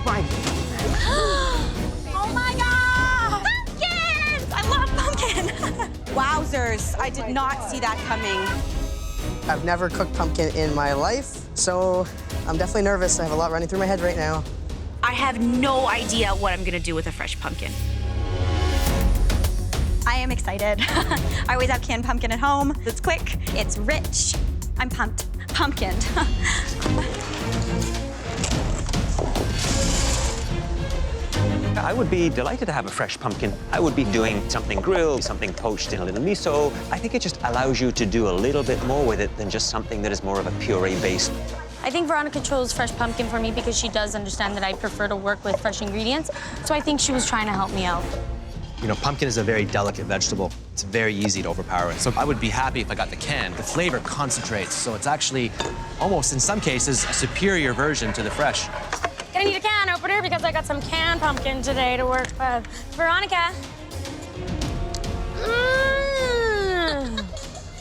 my... Oh my God! Pumpkins! I love pumpkin! Wowzers, I did not see that coming. I've never cooked pumpkin in my life, so I'm definitely nervous. I have a lot running through my head right now. I have no idea what I'm gonna do with a fresh pumpkin. I am excited. I always have canned pumpkin at home. It's quick, it's rich. I'm pumped. Pumpkined. I would be delighted to have a fresh pumpkin. I would be doing something grilled, something poached in a little miso. I think it just allows you to do a little bit more with it than just something that is more of a puree base. I think Veronica chose fresh pumpkin for me because she does understand that I prefer to work with fresh ingredients. So I think she was trying to help me out. You know, pumpkin is a very delicate vegetable. It's very easy to overpower it. So I would be happy if I got the can. The flavor concentrates, so it's actually almost, in some cases, a superior version to the fresh. Gonna need a can opener because I got some canned pumpkin today to work with. Veronica.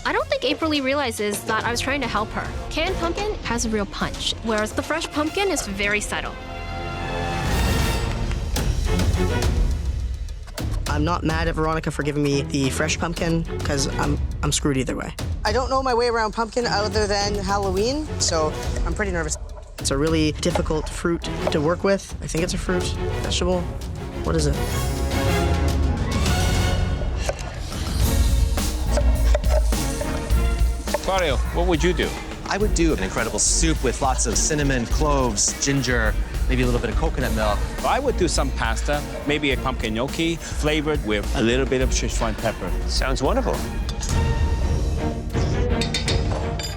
I don't think April Lee realizes that I was trying to help her. Canned pumpkin has a real punch, whereas the fresh pumpkin is very subtle. I'm not mad at Veronica for giving me the fresh pumpkin, because I'm screwed either way. I don't know my way around pumpkin other than Halloween, so I'm pretty nervous. It's a really difficult fruit to work with. I think it's a fruit, vegetable. What is it? Claudio, what would you do? I would do an incredible soup with lots of cinnamon, cloves, ginger, maybe a little bit of coconut milk. I would do some pasta, maybe a pumpkin gnocchi, flavored with a little bit of Szechuan pepper. Sounds wonderful.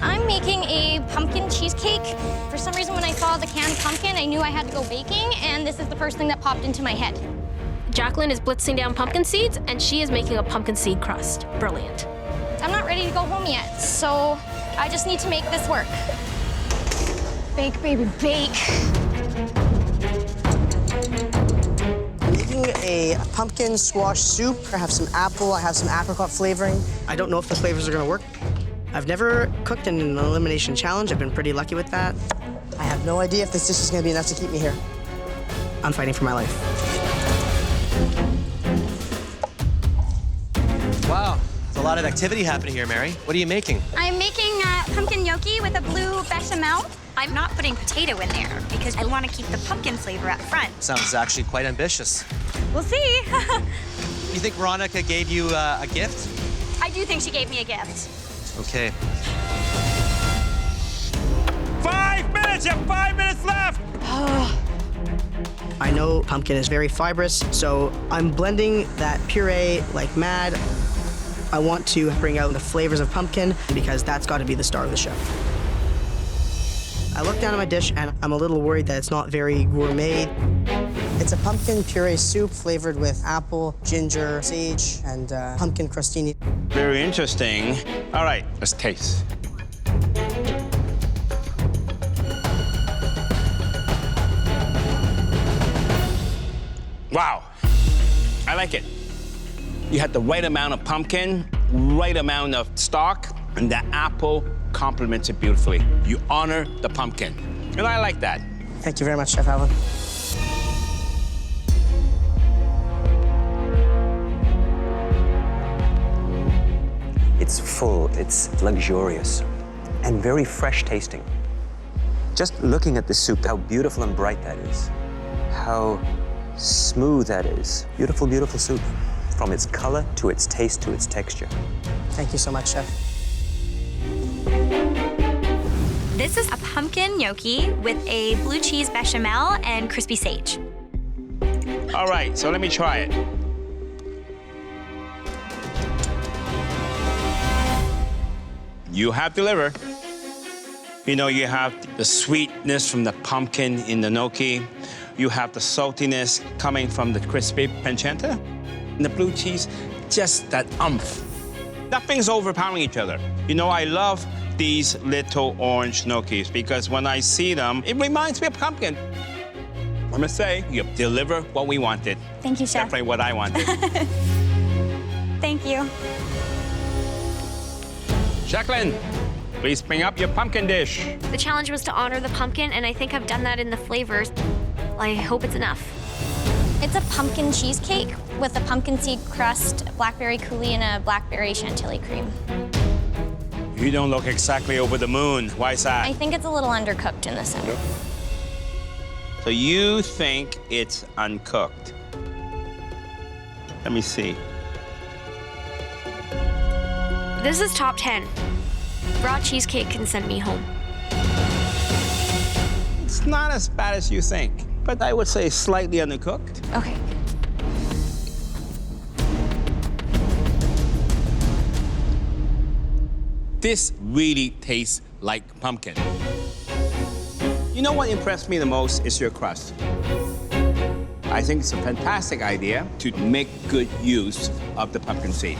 I'm making a pumpkin cheesecake. For some reason, when I saw the canned pumpkin, I knew I had to go baking, and this is the first thing that popped into my head. Jacqueline is blitzing down pumpkin seeds, and she is making a pumpkin seed crust. Brilliant. I'm not ready to go home yet, so I just need to make this work. Bake, baby, bake. I'm making a pumpkin squash soup. I have some apple, I have some apricot flavoring. I don't know if the flavors are gonna work. I've never cooked in an elimination challenge. I've been pretty lucky with that. I have no idea if this dish is gonna be enough to keep me here. I'm fighting for my life. Wow, there's a lot of activity happening here, Mary. What are you making? I'm making pumpkin gnocchi with a blue bechamel. I'm not putting potato in there because I want to keep the pumpkin flavor up front. Sounds actually quite ambitious. We'll see. You think Veronica gave you a gift? I do think she gave me a gift. Okay. 5 minutes! You have 5 minutes left! I know pumpkin is very fibrous, so I'm blending that puree like mad. I want to bring out the flavors of pumpkin because that's got to be the star of the show. I look down at my dish and I'm a little worried that it's not very gourmet. It's a pumpkin puree soup flavored with apple, ginger, sage, and pumpkin crostini. Very interesting. All right, let's taste. Wow, I like it. You had the right amount of pumpkin, right amount of stock, and the apple complements it beautifully. You honor the pumpkin, and I like that. Thank you very much, Chef Allen. It's full, it's luxurious, and very fresh tasting. Just looking at the soup, how beautiful and bright that is. How smooth that is. Beautiful, beautiful soup. From its color to its taste to its texture. Thank you so much, Chef. This is a pumpkin gnocchi with a blue cheese bechamel and crispy sage. All right, so let me try it. You have delivered. You know, you have the sweetness from the pumpkin in the gnocchi. You have the saltiness coming from the crispy pancetta. And the blue cheese, just that umph. Nothing's overpowering each other. You know, I love these little orange gnocchis because when I see them, it reminds me of pumpkin. I must say, you deliver what we wanted. Thank you, Chef. Definitely what I wanted. Thank you. Jacqueline, please bring up your pumpkin dish. The challenge was to honor the pumpkin, and I think I've done that in the flavors. I hope it's enough. It's a pumpkin cheesecake with a pumpkin seed crust, blackberry coulis, and a blackberry chantilly cream. You don't look exactly over the moon. Why is that? I think it's a little undercooked in the center. So you think it's uncooked? Let me see. This is top 10. Raw cheesecake can send me home. It's not as bad as you think, but I would say slightly undercooked. Okay. This really tastes like pumpkin. You know what impressed me the most is your crust. I think it's a fantastic idea to make good use of the pumpkin seed.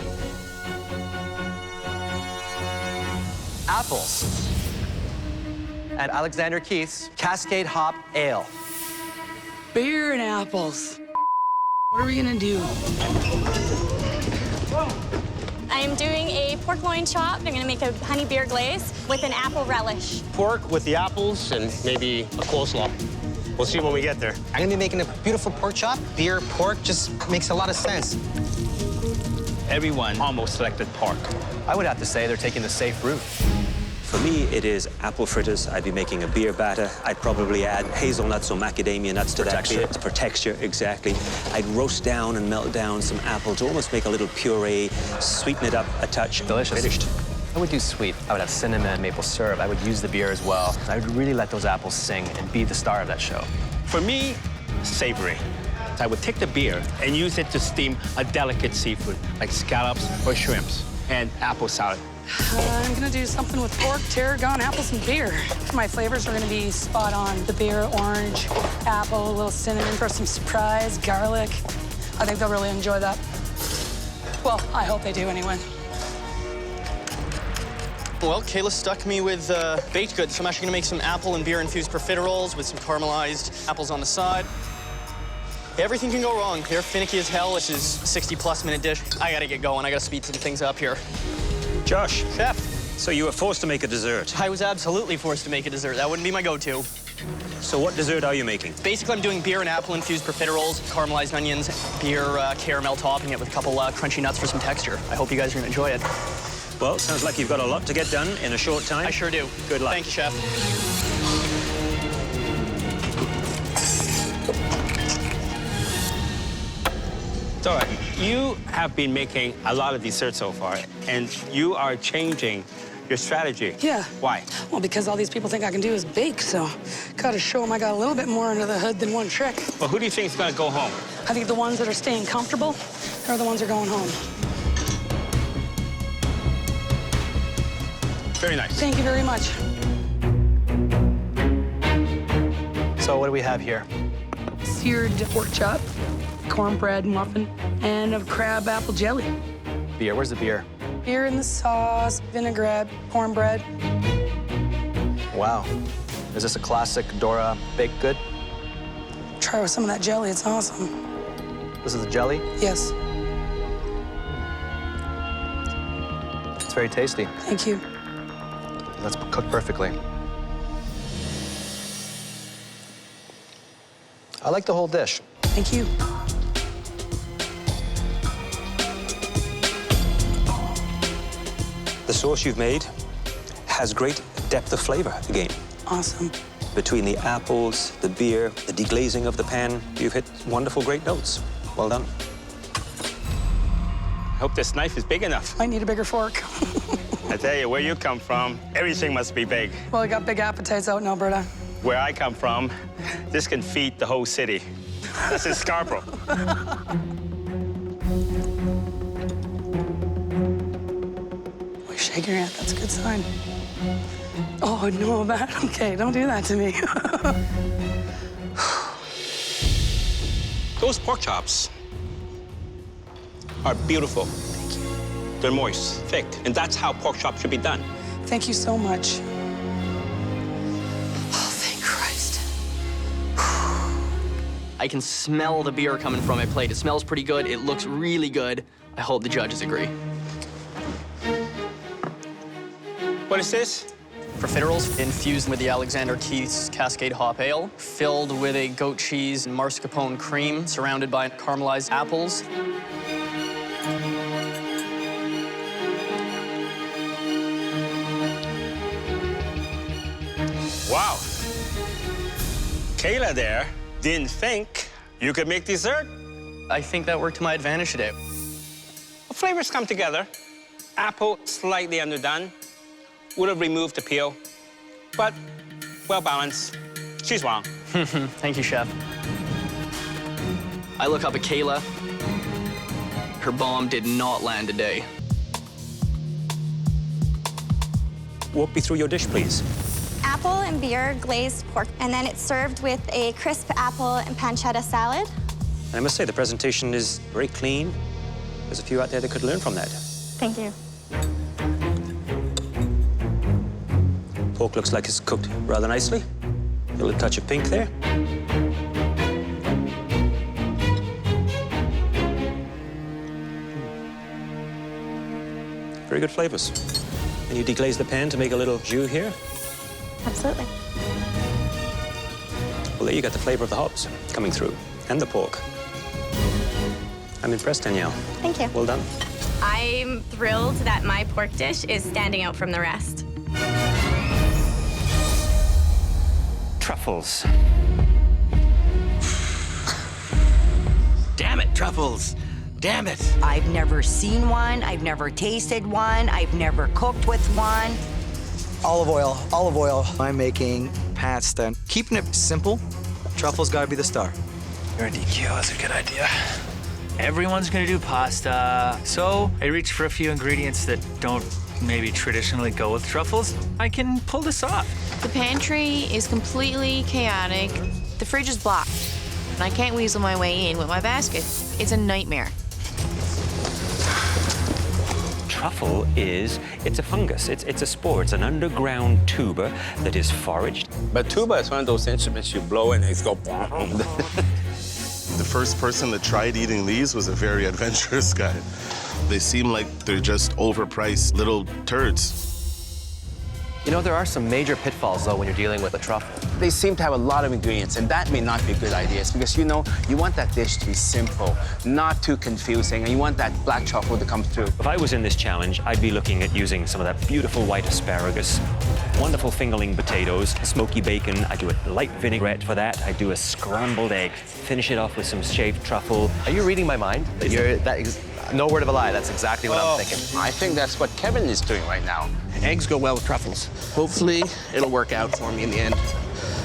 Apples. At Alexander Keith's Cascade Hop Ale. Beer and apples. What are we gonna do? I'm doing a pork loin chop. I'm gonna make a honey beer glaze with an apple relish. Pork with the apples and maybe a coleslaw. We'll see when we get there. I'm gonna be making a beautiful pork chop. Beer, pork, just makes a lot of sense. Everyone almost selected pork. I would have to say they're taking the safe route. For me, it is apple fritters. I'd be making a beer batter. I'd probably add hazelnuts or macadamia nuts to that beer. For texture, exactly. I'd roast down and melt down some apple to almost make a little puree, sweeten it up a touch. Delicious. Finished. I would do sweet. I would have cinnamon, maple syrup. I would use the beer as well. I would really let those apples sing and be the star of that show. For me, savory. I would take the beer and use it to steam a delicate seafood like scallops or shrimps and apple salad. I'm gonna do something with pork, tarragon, apples, and beer. My flavors are gonna be spot on. The beer, orange, apple, a little cinnamon for some surprise, garlic. I think they'll really enjoy that. Well, I hope they do anyway. Well, Kayla stuck me with baked goods, so I'm actually gonna make some apple and beer-infused profiteroles with some caramelized apples on the side. Everything can go wrong. They're finicky as hell. This is a 60-plus minute dish. I gotta get going. I gotta speed some things up here. Josh. Chef. So you were forced to make a dessert. I was absolutely forced to make a dessert. That wouldn't be my go-to. So what dessert are you making? Basically, I'm doing beer and apple-infused profiteroles, caramelized onions, beer caramel topping it with a couple crunchy nuts for some texture. I hope you guys are gonna enjoy it. Well, sounds like you've got a lot to get done in a short time. I sure do. Good luck. Thank you, Chef. It's all right. You have been making a lot of desserts so far, and you are changing your strategy. Yeah. Why? Well, because all these people think I can do is bake, so gotta show them I got a little bit more under the hood than one trick. Well, who do you think is going to go home? I think the ones that are staying comfortable are the ones that are going home. Very nice. Thank you very much. So what do we have here? Seared pork chop, cornbread muffin, and a crab apple jelly. Beer. Where's the beer? Beer in the sauce, vinaigrette, cornbread. Wow. Is this a classic Dora baked good? Try with some of that jelly, it's awesome. This is the jelly? Yes, It's very tasty. thank you. That's cooked perfectly. I like the whole dish. Thank you. The sauce you've made has great depth of flavor again. Awesome. Between the apples, the beer, the deglazing of the pan, you've hit wonderful, great notes. Well done. I hope this knife is big enough. Might need a bigger fork. I tell you, where you come from, everything must be big. Well, I got big appetites out in Alberta. Where I come from, this can feed the whole city. That's in Scarborough. Boy, shake your hand, that's a good sign. Oh, no, that, okay, don't do that to me. Those pork chops are beautiful. Thank you. They're moist, thick, and that's how pork chops should be done. Thank you so much. Oh, thank Christ. I can smell the beer coming from my plate. It smells pretty good. It looks really good. I hope the judges agree. What is this? profiteroles infused with the Alexander Keith's Cascade Hop Ale, filled with a goat cheese and mascarpone cream, surrounded by caramelized apples. Wow. Kayla there didn't think you could make dessert. I think that worked to my advantage today. The flavors come together. Apple slightly underdone. Would have removed the peel, but well balanced. She's wrong. Thank you, Chef. I look up at Kayla. Her bomb did not land today. Walk me through your dish, please. Apple and beer glazed pork, and then it's served with a crisp apple and pancetta salad. And I must say, the presentation is very clean. There's a few out there that could learn from that. Thank you. Pork looks like it's cooked rather nicely. A little touch of pink there. Very good flavors. And you deglaze the pan to make a little jus here. Absolutely. Well, there you got the flavor of the hops coming through, and the pork. I'm impressed, Danielle. Thank you. Well done. I'm thrilled that my pork dish is standing out from the rest. Truffles. Damn it, truffles. Damn it. I've never seen one. I've never tasted one. I've never cooked with one. Olive oil, olive oil. I'm making pasta. Keeping it simple, truffles gotta be the star. Your DQ, that's a good idea. Everyone's gonna do pasta, so I reached for a few ingredients that don't maybe traditionally go with truffles. I can pull this off. The pantry is completely chaotic. The fridge is blocked, and I can't weasel my way in with my basket. It's a nightmare. Truffle it's a fungus. It's a spore. It's an underground tuber that is foraged. But tuba is one of those instruments you blow and it's go boom. The first person that tried eating these was a very adventurous guy. They seem like they're just overpriced little turds. You know, there are some major pitfalls, though, when you're dealing with a truffle. They seem to have a lot of ingredients, and that may not be good ideas because, you know, you want that dish to be simple, not too confusing, and you want that black truffle to come through. If I was in this challenge, I'd be looking at using some of that beautiful white asparagus, wonderful fingerling potatoes, smoky bacon. I do a light vinaigrette for that. I do a scrambled egg. Finish it off with some shaved truffle. Are you reading my mind? No word of a lie. That's exactly what I'm thinking. I think that's what Kevin is doing right now. Eggs go well with truffles. Hopefully, it'll work out for me in the end.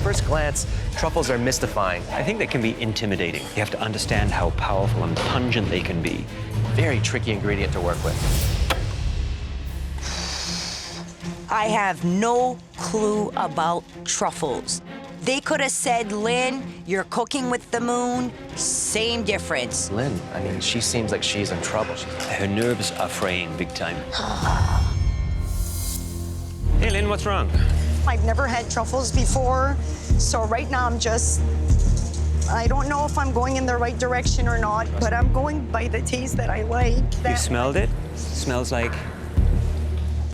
First glance, truffles are mystifying. I think they can be intimidating. You have to understand how powerful and pungent they can be. Very tricky ingredient to work with. I have no clue about truffles. They could have said, Lynn, you're cooking with the moon. Same difference. Lynn, I mean, she seems like she's in trouble. Her nerves are fraying big time. Hey, Lynn, what's wrong? I've never had truffles before, so right now I don't know if I'm going in the right direction or not, but I'm going by the taste that I like. You smelled it? Smells like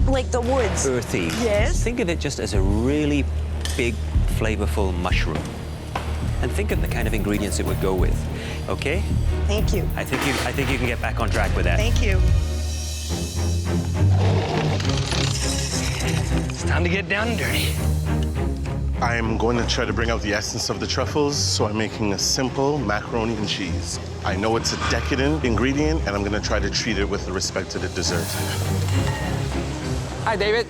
the woods. Earthy. Yes. Think of it just as a really big, flavorful mushroom. And think of the kind of ingredients it would go with, okay? Thank you. I think you can get back on track with that. Thank you. It's time to get down and dirty. I'm going to try to bring out the essence of the truffles, so I'm making a simple macaroni and cheese. I know it's a decadent ingredient, and I'm going to try to treat it with the respect to the dessert. Hi, David.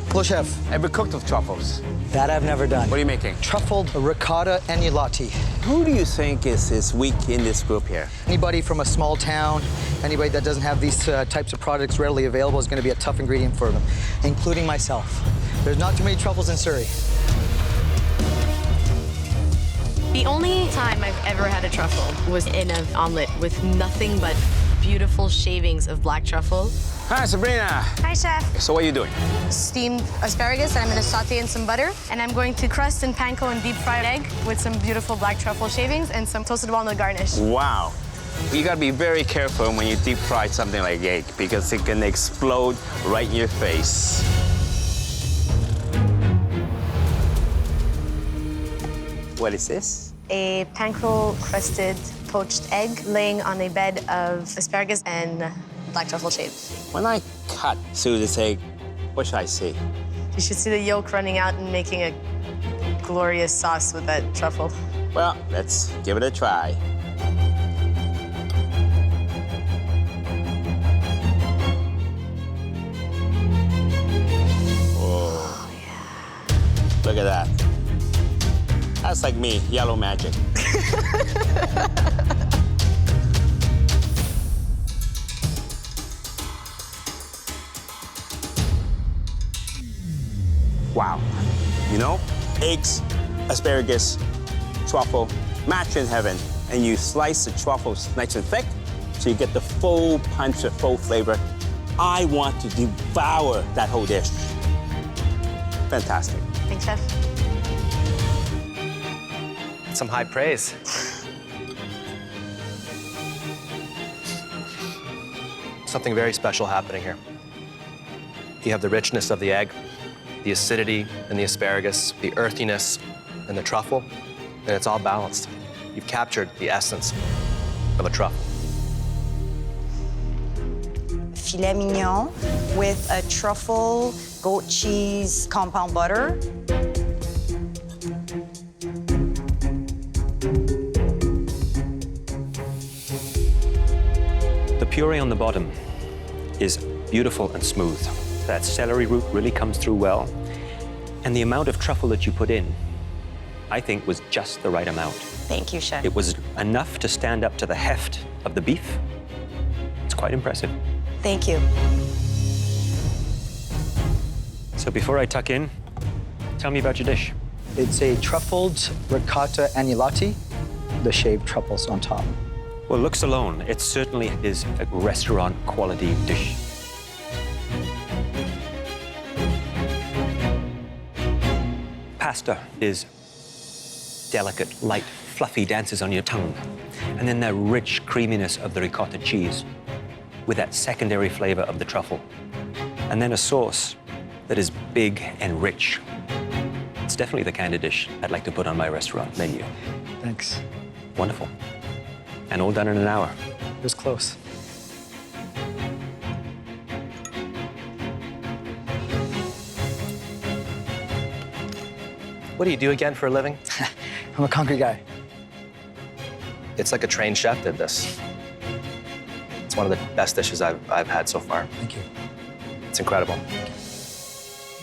Hello, Chef. Ever cooked with truffles? That I've never done. What are you making? Truffled ricotta annulati. Who do you think is weak in this group here? Anybody from a small town, anybody that doesn't have these types of products readily available is going to be a tough ingredient for them, including myself. There's not too many truffles in Surrey. The only time I've ever had a truffle was in an omelet with nothing but beautiful shavings of black truffle. Hi, Sabrina. Hi, Chef. So what are you doing? Steamed asparagus, and I'm going to saute in some butter. And I'm going to crust and panko and deep fry egg with some beautiful black truffle shavings and some toasted walnut garnish. Wow. You gotta be very careful when you deep fry something like egg because it can explode right in your face. What is this? A panko-crusted poached egg laying on a bed of asparagus and black truffle shaved. When I cut through this egg, what should I see? You should see the yolk running out and making a glorious sauce with that truffle. Well, let's give it a try. Oh, yeah. Look at that. That's like me, yellow magic. Wow. You know, eggs, asparagus, truffle, match in heaven. And you slice the truffles nice and thick, so you get the full punch, the full flavor. I want to devour that whole dish. Fantastic. Thanks, Chef. Some high praise. Something very special happening here. You have the richness of the egg, the acidity in the asparagus, the earthiness in the truffle, and it's all balanced. You've captured the essence of a truffle. Filet mignon with a truffle, goat cheese, compound butter. The puree on the bottom is beautiful and smooth. That celery root really comes through well. And the amount of truffle that you put in, I think, was just the right amount. Thank you, Chef. It was enough to stand up to the heft of the beef. It's quite impressive. Thank you. So before I tuck in, tell me about your dish. It's a truffled ricotta agnolotti, the shaved truffles on top. Well, looks alone, it certainly is a restaurant quality dish. Pasta is delicate, light, fluffy, dances on your tongue. And then the rich creaminess of the ricotta cheese with that secondary flavor of the truffle. And then a sauce that is big and rich. It's definitely the kind of dish I'd like to put on my restaurant menu. Thanks. Wonderful. And all done in an hour. It was close. What do you do again for a living? I'm a concrete guy. It's like a trained chef did this. It's one of the best dishes I've had so far. Thank you. It's incredible.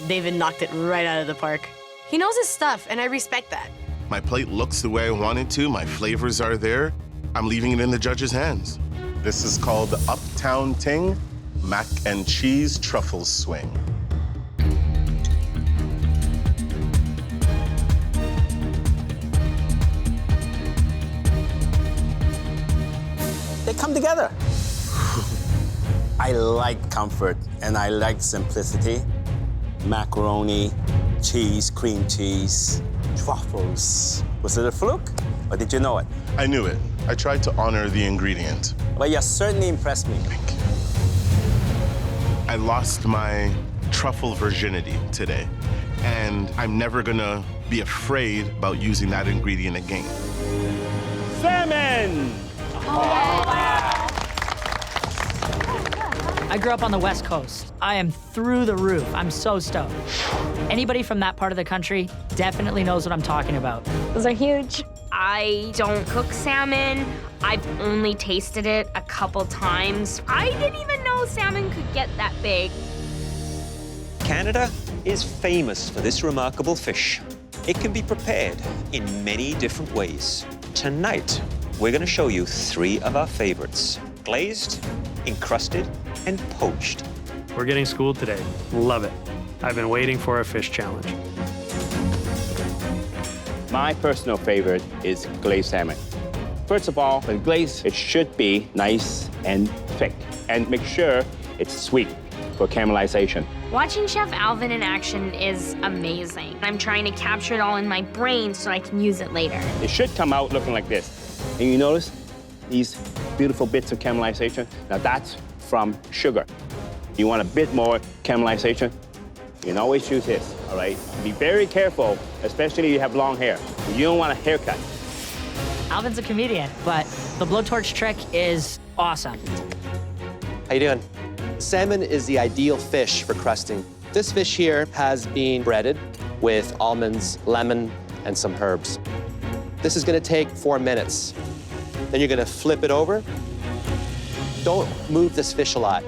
David knocked it right out of the park. He knows his stuff, and I respect that. My plate looks the way I want it to. My flavors are there. I'm leaving it in the judge's hands. This is called the Uptown Ting Mac and Cheese Truffle Swing. They come together. I like comfort and I like simplicity. Macaroni, cheese, cream cheese, truffles. Was it a fluke or did you know it? I knew it. I tried to honor the ingredient. Well, you certainly impressed me. Thank you. I lost my truffle virginity today, and I'm never gonna be afraid about using that ingredient again. Salmon! I grew up on the West Coast. I am through the roof. I'm so stoked. Anybody from that part of the country definitely knows what I'm talking about. Those are huge. I don't cook salmon. I've only tasted it a couple times. I didn't even know salmon could get that big. Canada is famous for this remarkable fish. It can be prepared in many different ways. Tonight, we're going to show you 3 of our favorites: glazed, encrusted, and poached. We're getting schooled today. Love it. I've been waiting for a fish challenge. My personal favorite is glazed salmon. First of all, for the glaze, it should be nice and thick. And make sure it's sweet for caramelization. Watching Chef Alvin in action is amazing. I'm trying to capture it all in my brain so I can use it later. It should come out looking like this. And you notice these beautiful bits of caramelization? Now that's from sugar. You want a bit more caramelization? You can always use this. all right? Be very careful, especially if you have long hair. You don't want a haircut. Alvin's a comedian, but the blowtorch trick is awesome. How you doing? Salmon is the ideal fish for crusting. This fish here has been breaded with almonds, lemon, and some herbs. This is gonna take 4 minutes. Then you're gonna flip it over. Don't move this fish a lot.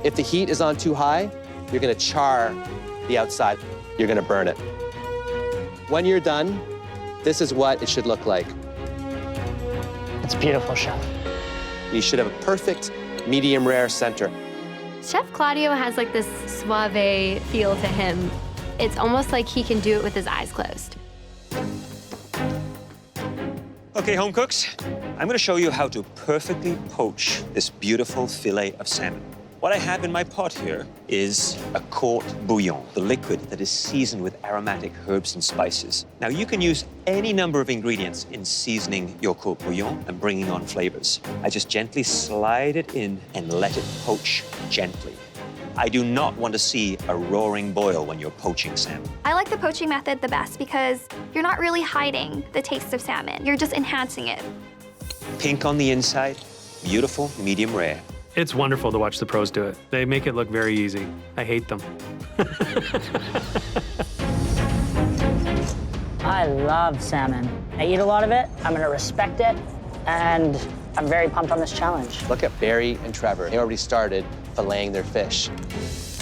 If the heat is on too high, you're gonna char the outside. You're gonna burn it. When you're done, this is what it should look like. It's beautiful, Chef. You should have a perfect medium rare center. Chef Claudio has like this suave feel to him. It's almost like he can do it with his eyes closed. Okay, home cooks, I'm gonna show you how to perfectly poach this beautiful fillet of salmon. What I have in my pot here is a court bouillon, the liquid that is seasoned with aromatic herbs and spices. Now, you can use any number of ingredients in seasoning your court bouillon and bringing on flavors. I just gently slide it in and let it poach gently. I do not want to see a roaring boil when you're poaching salmon. I like the poaching method the best because you're not really hiding the taste of salmon. You're just enhancing it. Pink on the inside, beautiful, medium rare. It's wonderful to watch the pros do it. They make it look very easy. I hate them. I love salmon. I eat a lot of it, I'm gonna respect it, and I'm very pumped on this challenge. Look at Barry and Trevor. They already started filleting their fish.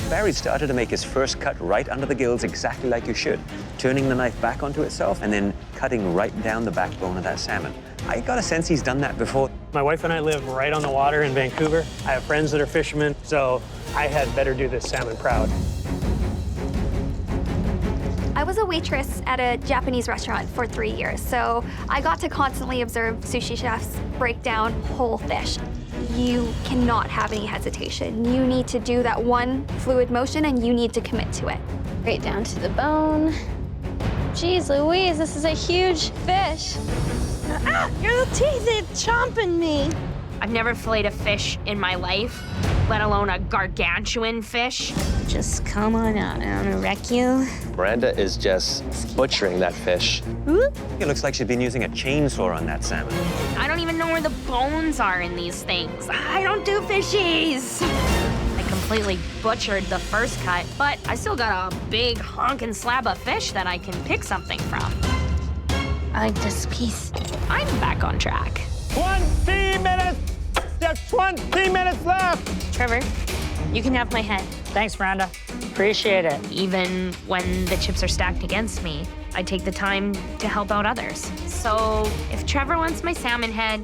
Barry started to make his first cut right under the gills, exactly like you should, turning the knife back onto itself and then cutting right down the backbone of that salmon. I got a sense he's done that before. My wife and I live right on the water in Vancouver. I have friends that are fishermen, so I had better do this salmon proud. I was a waitress at a Japanese restaurant for 3 years, so I got to constantly observe sushi chefs break down whole fish. You cannot have any hesitation. You need to do that one fluid motion and you need to commit to it. Right down to the bone. Jeez Louise, this is a huge fish. Ah, your little teeth are chomping me. I've never filleted a fish in my life, let alone a gargantuan fish. Just come on out, I'm gonna wreck you. Miranda is just butchering that fish. It looks like she's been using a chainsaw on that salmon. I don't even know where the bones are in these things. I don't do fishies. I completely butchered the first cut, but I still got a big honkin' slab of fish that I can pick something from. I like this piece. I'm back on track. 20 minutes! There's 20 minutes left! Trevor, you can have my head. Thanks, Miranda. Appreciate it. Even when the chips are stacked against me, I take the time to help out others. So if Trevor wants my salmon head,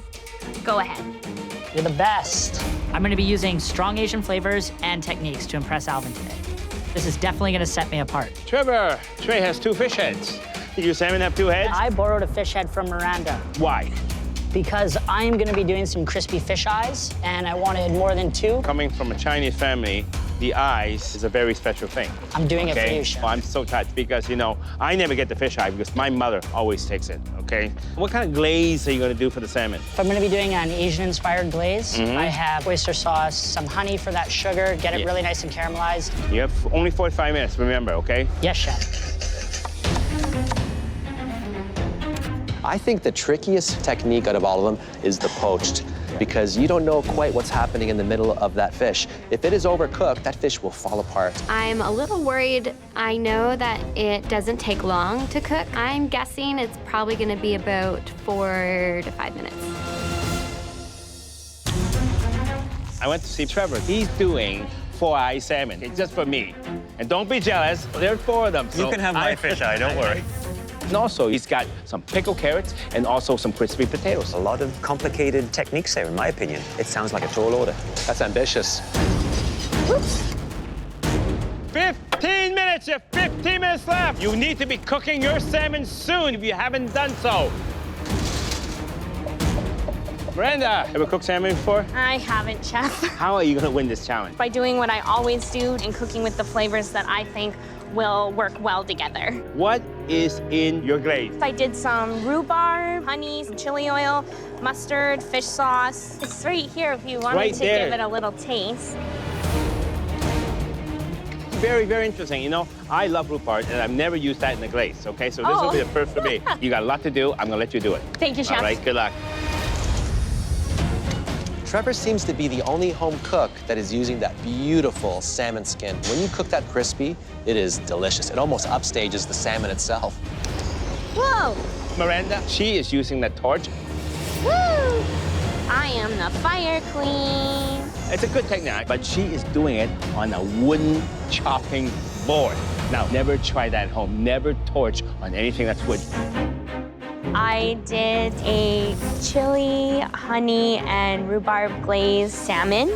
go ahead. You're the best. I'm gonna be using strong Asian flavors and techniques to impress Alvin today. This is definitely gonna set me apart. Trevor, Trey has 2 fish heads. Did your salmon have 2 heads? I borrowed a fish head from Miranda. Why? Because I'm gonna be doing some crispy fish eyes, and I wanted more than 2. Coming from a Chinese family, the eyes is a very special thing. I'm doing it for you, Chef. Well, I'm so touched because, you know, I never get the fish eye because my mother always takes it, okay? What kind of glaze are you gonna do for the salmon? If I'm gonna be doing an Asian-inspired glaze, I have oyster sauce, some honey for that sugar, get it really nice and caramelized. You have only 45 minutes, remember, okay? Yes, Chef. I think the trickiest technique out of all of them is the poached, because you don't know quite what's happening in the middle of that fish. If it is overcooked, that fish will fall apart. I'm a little worried. I know that it doesn't take long to cook. I'm guessing it's probably gonna be about 4 to 5 minutes. I went to see Trevor. He's doing 4-eye salmon. It's just for me. And don't be jealous, there's 4 of them. So You can have my fish eye, don't worry. And also, he's got some pickled carrots and also some crispy potatoes. A lot of complicated techniques there, in my opinion. It sounds like a tall order. That's ambitious. Oops. 15 minutes, you have 15 minutes left. You need to be cooking your salmon soon if you haven't done so. Miranda, ever cooked salmon before? I haven't, Chef. How are you gonna win this challenge? By doing what I always do and cooking with the flavors that I think will work well together. What is in your glaze? I did some rhubarb, honey, some chili oil, mustard, fish sauce. It's right here if you wanted Right to there. give it a little taste. very, very interesting. You know, I love rhubarb, and I've never used that in the glaze, okay? So this will be the first for me. You got a lot to do. I'm gonna let you do it. Thank you, Chef. All right, good luck. Trevor seems to be the only home cook that is using that beautiful salmon skin. When you cook that crispy, it is delicious. It almost upstages the salmon itself. Whoa! Miranda, she is using that torch. Woo! I am the fire queen. It's a good technique, but she is doing it on a wooden chopping board. Now, never try that at home. Never torch on anything that's wood. I did a chili, honey, and rhubarb glazed salmon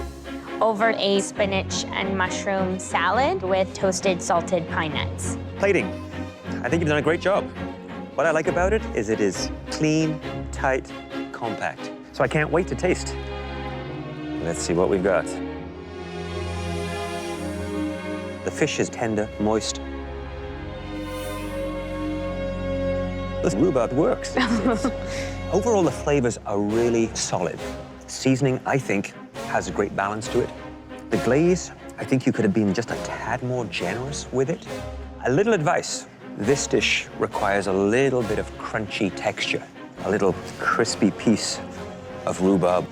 over a spinach and mushroom salad with toasted salted pine nuts. Plating. I think you've done a great job. What I like about it is clean, tight, compact. So I can't wait to taste. Let's see what we've got. The fish is tender, moist. The rhubarb works. Overall, the flavors are really solid. Seasoning, I think, has a great balance to it. The glaze, I think you could have been just a tad more generous with it. A little advice. This dish requires a little bit of crunchy texture, a little crispy piece of rhubarb.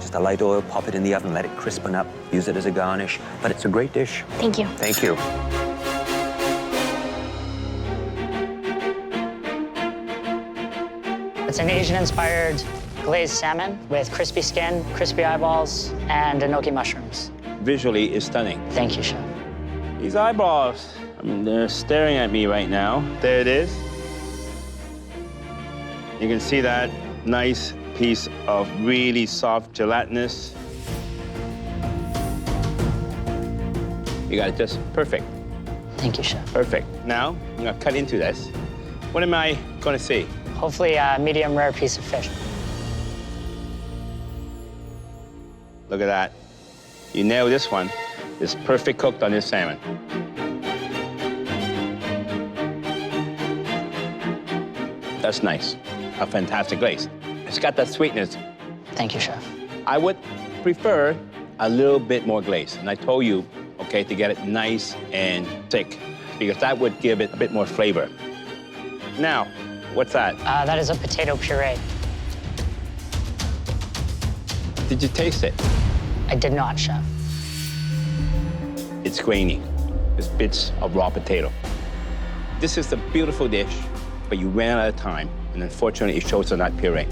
Just a light oil, pop it in the oven, let it crispen up, use it as a garnish. But it's a great dish. Thank you. Thank you. It's an Asian-inspired glazed salmon with crispy skin, crispy eyeballs, and enoki mushrooms. Visually, it's stunning. Thank you, Chef. These eyeballs, I mean, they're staring at me right now. There it is. You can see that nice piece of really soft gelatinous. You got it just perfect. Thank you, Chef. Perfect. Now, I'm gonna cut into this. What am I gonna see? Hopefully a medium rare piece of fish. Look at that. You nailed this one. It's perfect cooked on this salmon. That's nice. A fantastic glaze. It's got that sweetness. Thank you, Chef. I would prefer a little bit more glaze. And I told you, okay, to get it nice and thick, because that would give it a bit more flavor. Now, what's that? That is a potato puree. Did you taste it? I did not, Chef. It's grainy. There's bits of raw potato. This is a beautiful dish, but you ran out of time, and unfortunately, it shows on that puree.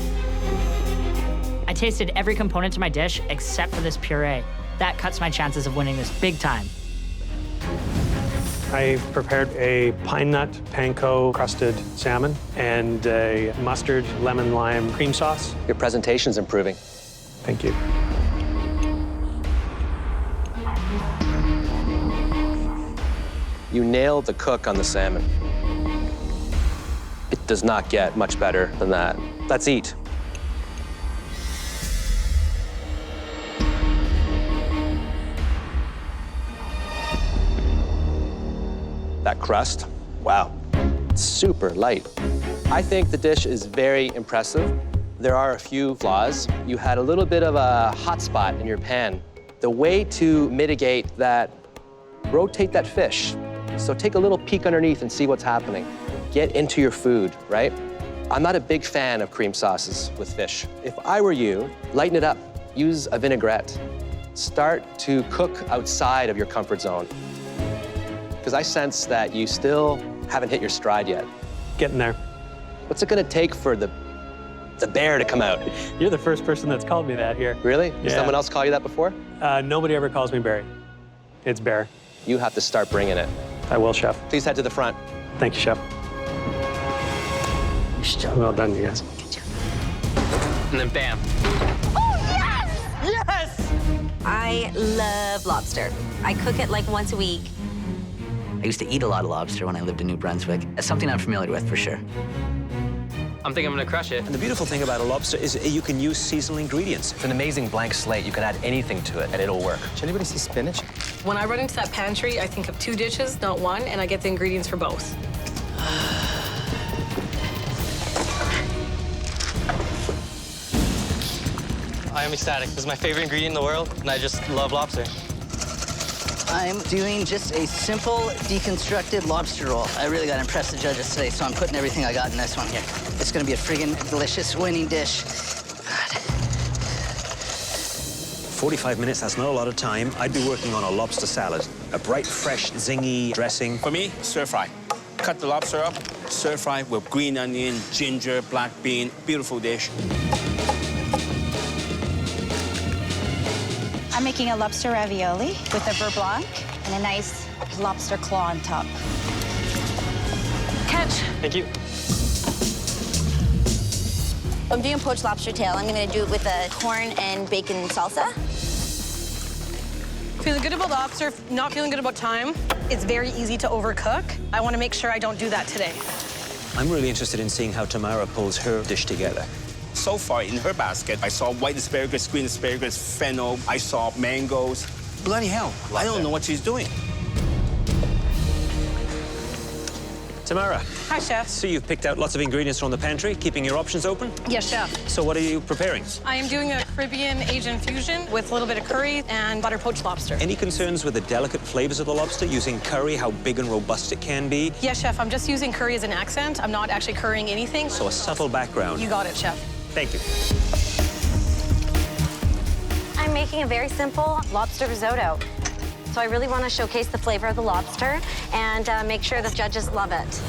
I tasted every component to my dish except for this puree. That cuts my chances of winning this big time. I prepared a pine nut panko crusted salmon and a mustard lemon lime cream sauce. Your presentation's improving. Thank you. You nailed the cook on the salmon. It does not get much better than that. Let's eat. That crust, wow, it's super light. I think the dish is very impressive. There are a few flaws. You had a little bit of a hot spot in your pan. The way to mitigate that, rotate that fish. So take a little peek underneath and see what's happening. Get into your food, right? I'm not a big fan of cream sauces with fish. If I were you, lighten it up. Use a vinaigrette. Start to cook outside of your comfort zone. Because I sense that you still haven't hit your stride yet. Getting there. What's it gonna take for the bear to come out? You're the first person that's called me that here. Really? Did someone else call you that before? Nobody ever calls me Barry. It's Bear. You have to start bringing it. I will, Chef. Please head to the front. Thank you, Chef. Well done, you guys. And then bam. Yes! I love lobster. I cook it like once a week. I used to eat a lot of lobster when I lived in New Brunswick. It's something I'm familiar with, for sure. I'm thinking I'm gonna crush it. And the beautiful thing about a lobster is you can use seasonal ingredients. It's an amazing blank slate. You can add anything to it, and it'll work. Did anybody see spinach? When I run into that pantry, I think of 2 dishes, not one, and I get the ingredients for both. I am ecstatic. This is my favorite ingredient in the world, and I just love lobster. I'm doing just a simple deconstructed lobster roll. I really got to impress the judges today, so I'm putting everything I got in this one here. It's going to be a friggin' delicious winning dish. 45 minutes, that's not a lot of time. I'd be working on a lobster salad. A bright, fresh, zingy dressing. For me, stir fry. Cut the lobster up, stir fry with green onion, ginger, black bean. Beautiful dish. I'm making a lobster ravioli with a beurre blanc and a nice lobster claw on top. Catch. Thank you. I'm doing poached lobster tail. I'm gonna do it with a corn and bacon salsa. Feeling good about lobster, not feeling good about time. It's very easy to overcook. I want to make sure I don't do that today. I'm really interested in seeing how Tamara pulls her dish together. So far in her basket, I saw white asparagus, green asparagus, fennel. I saw mangoes. Bloody hell, I don't know what she's doing. Tamara. Hi, Chef. So you've picked out lots of ingredients from the pantry, keeping your options open? Yes, Chef. So what are you preparing? I am doing a Caribbean Asian fusion with a little bit of curry and butter poached lobster. Any concerns with the delicate flavors of the lobster, using curry, how big and robust it can be? Yes, Chef, I'm just using curry as an accent. I'm not actually currying anything. So a subtle background. You got it, Chef. Thank you. I'm making a very simple lobster risotto. So I really want to showcase the flavor of the lobster and make sure the judges love it.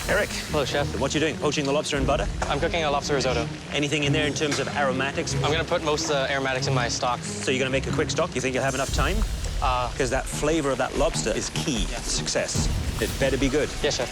Eric. Hello, Chef. What you doing? Poaching the lobster in butter? I'm cooking a lobster risotto. Anything in there in terms of aromatics? I'm gonna put most aromatics in my stock. So you're gonna make a quick stock? You think you'll have enough time? Because that flavor of that lobster is key to success. It better be good. Yes, Chef.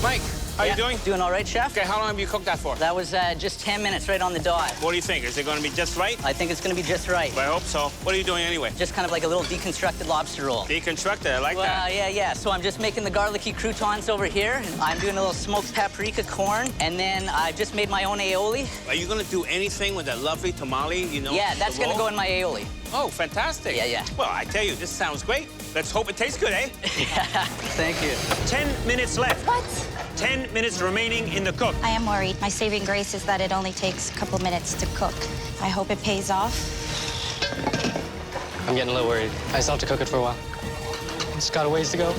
Mike, how you doing? Doing all right, Chef. Okay, how long have you cooked that for? That was just 10 minutes right on the dot. What do you think? Is it going to be just right? I think it's going to be just right. I hope so. What are you doing anyway? Just kind of like a little deconstructed lobster roll. Deconstructed, I like that. Yeah. So I'm just making the garlicky croutons over here. I'm doing a little smoked paprika corn, and then I just made my own aioli. Are you going to do anything with that lovely tamale, you know? Yeah, that's going to go in my aioli. Oh, fantastic. Yeah. Well, I tell you, this sounds great. Let's hope it tastes good, eh? Yeah, thank you. 10 minutes left. What? 10 minutes remaining in the cook. I am worried. My saving grace is that it only takes a couple minutes to cook. I hope it pays off. I'm getting a little worried. I still have to cook it for a while. It's got a ways to go.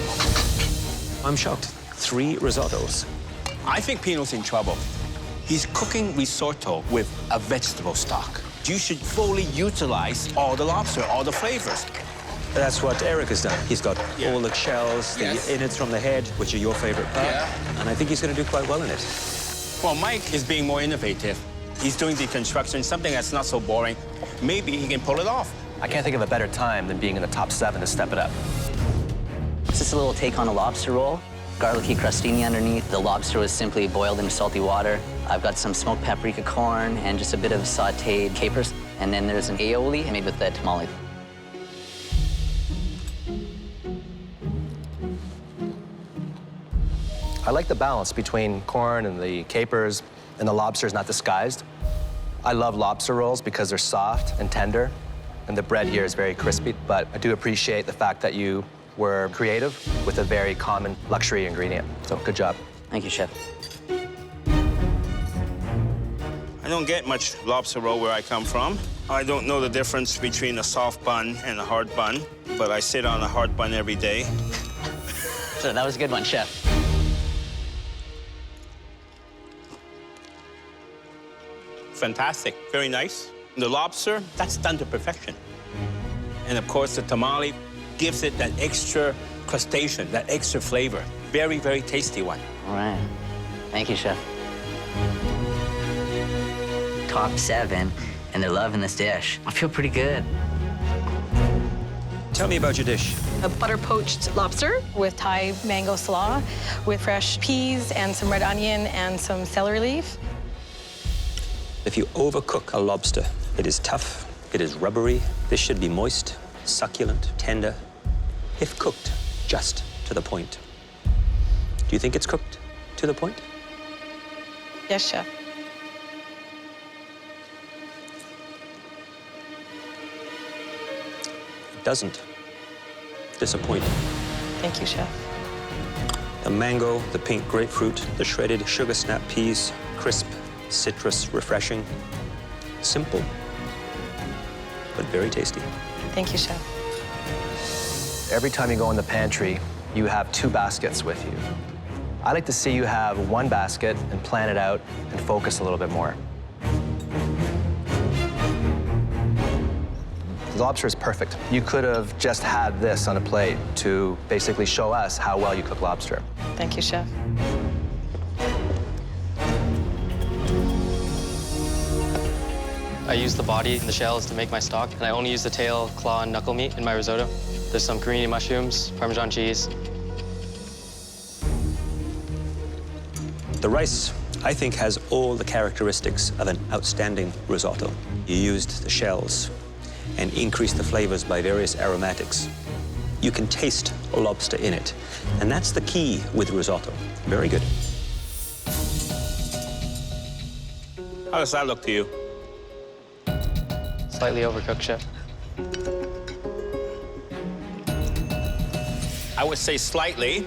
I'm shocked. 3 risottos. I think Pino's in trouble. He's cooking risotto with a vegetable stock. You should fully utilize all the lobster, all the flavors. That's what Eric has done. He's got all the shells, the innards from the head, which are your favorite part. Yeah. And I think he's going to do quite well in it. Well, Mike is being more innovative. He's doing deconstruction, something that's not so boring. Maybe he can pull it off. I can't think of a better time than being in the top 7 to step it up. It's just a little take on a lobster roll. Garlicky crostini underneath. The lobster was simply boiled in salty water. I've got some smoked paprika corn and just a bit of sauteed capers. And then there's an aioli made with the tamale. I like the balance between corn and the capers, and the lobster is not disguised. I love lobster rolls because they're soft and tender, and the bread here is very crispy, but I do appreciate the fact that you were creative with a very common luxury ingredient. So good job. Thank you, Chef. I don't get much lobster roll where I come from. I don't know the difference between a soft bun and a hard bun, but I sit on a hard bun every day. So that was a good one, Chef. Fantastic, very nice. The lobster, that's done to perfection. And of course, the tamale gives it that extra crustacean, that extra flavor. Very, very tasty one. All right. Thank you, Chef. Top 7, and they're loving this dish. I feel pretty good. Tell me about your dish. A butter poached lobster with Thai mango slaw, with fresh peas and some red onion and some celery leaf. If you overcook a lobster, it is tough, it is rubbery. This should be moist, succulent, tender, if cooked just to the point. Do you think it's cooked to the point? Yes, Chef. It doesn't disappoint. Thank you, Chef. The mango, the pink grapefruit, the shredded sugar snap peas, crisp, citrus, refreshing. Simple, but very tasty. Thank you, Chef. Every time you go in the pantry, you have 2 baskets with you. I like to see you have 1 basket and plan it out and focus a little bit more. The lobster is perfect. You could have just had this on a plate to basically show us how well you cook lobster. Thank you, Chef. I use the body and the shells to make my stock, and I only use the tail, claw, and knuckle meat in my risotto. There's some green mushrooms, Parmesan cheese. The rice, I think, has all the characteristics of an outstanding risotto. You used the shells and increased the flavors by various aromatics. You can taste a lobster in it, and that's the key with risotto. Very good. How does that look to you? Slightly overcooked, Chef. I would say slightly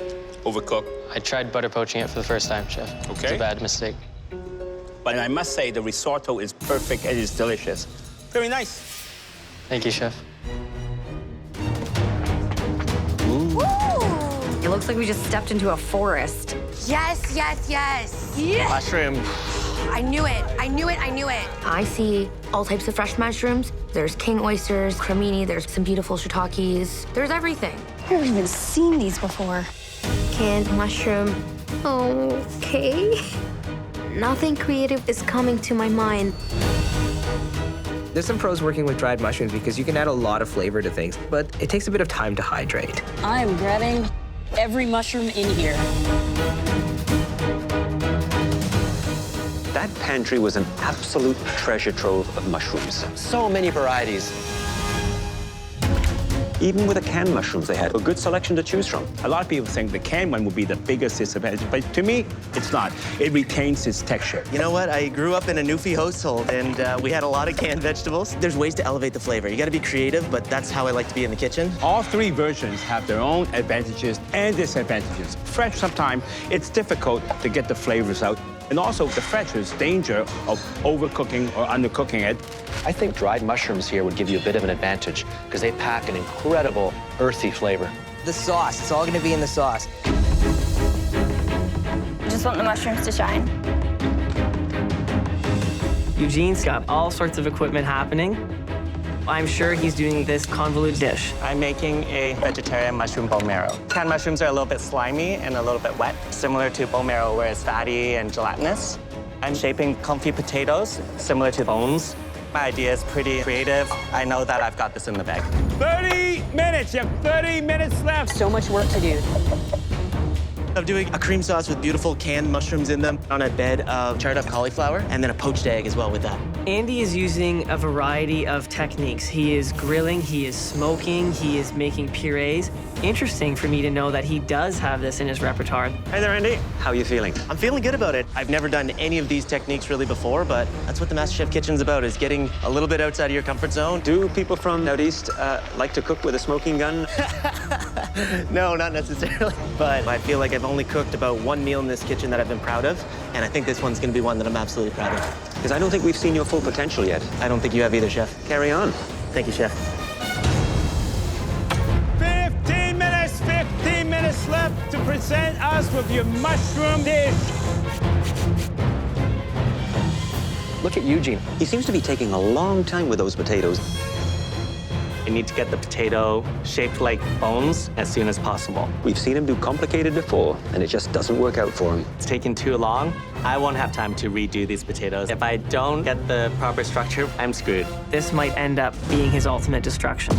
overcooked. I tried butter poaching it for the first time, Chef. It's Okay. a bad mistake. But I must say the risotto is perfect and it's delicious. Very nice. Thank you, Chef. It looks like we just stepped into a forest. Yes, yes, yes. Yeah. Mushroom. I knew it. I knew it. I knew it. I see all types of fresh mushrooms. There's king oysters, cremini, there's some beautiful shiitakes. There's everything. I've never even seen these before. Canned mushroom. Okay. Nothing creative is coming to my mind. There's some pros working with dried mushrooms because you can add a lot of flavor to things, but it takes a bit of time to hydrate. I'm grabbing every mushroom in here. That pantry was an absolute treasure trove of mushrooms. So many varieties. Even with the canned mushrooms, they had a good selection to choose from. A lot of people think the canned one would be the biggest disadvantage, but to me, it's not. It retains its texture. You know what? I grew up in a Newfie household, and we had a lot of canned vegetables. There's ways to elevate the flavor. You got to be creative, but that's how I like to be in the kitchen. All 3 versions have their own advantages and disadvantages. Fresh, sometimes it's difficult to get the flavors out. And also, the fresh is danger of overcooking or undercooking it. I think dried mushrooms here would give you a bit of an advantage because they pack an incredible earthy flavor. The sauce, it's all gonna be in the sauce. I just want the mushrooms to shine. Eugene's got all sorts of equipment happening. I'm sure he's doing this convoluted dish. I'm making a vegetarian mushroom bone marrow. Canned mushrooms are a little bit slimy and a little bit wet, similar to bone marrow where it's fatty and gelatinous. I'm shaping comfy potatoes, similar to bones. My idea is pretty creative. I know that I've got this in the bag. 30 minutes, you have 30 minutes left. So much work to do. I'm doing a cream sauce with beautiful canned mushrooms in them on a bed of charred up cauliflower and then a poached egg as well with that. Andy is using a variety of techniques. He is grilling, he is smoking, he is making purees. Interesting for me to know that he does have this in his repertoire. Hey there, Andy. How are you feeling? I'm feeling good about it. I've never done any of these techniques really before, but that's what the MasterChef Kitchen's about, is getting a little bit outside of your comfort zone. Do people from out east like to cook with a smoking gun? No, not necessarily. But I feel like I've only cooked about 1 meal in this kitchen that I've been proud of, and I think this one's gonna be one that I'm absolutely proud of. Because I don't think we've seen your full potential yet. I don't think you have either, Chef. Carry on. Thank you, Chef. 15 minutes left to present us with your mushroom dish. Look at Eugene. He seems to be taking a long time with those potatoes. You need to get the potato shaped like bones as soon as possible. We've seen him do complicated before, and it just doesn't work out for him. It's taking too long. I won't have time to redo these potatoes. If I don't get the proper structure, I'm screwed. This might end up being his ultimate destruction.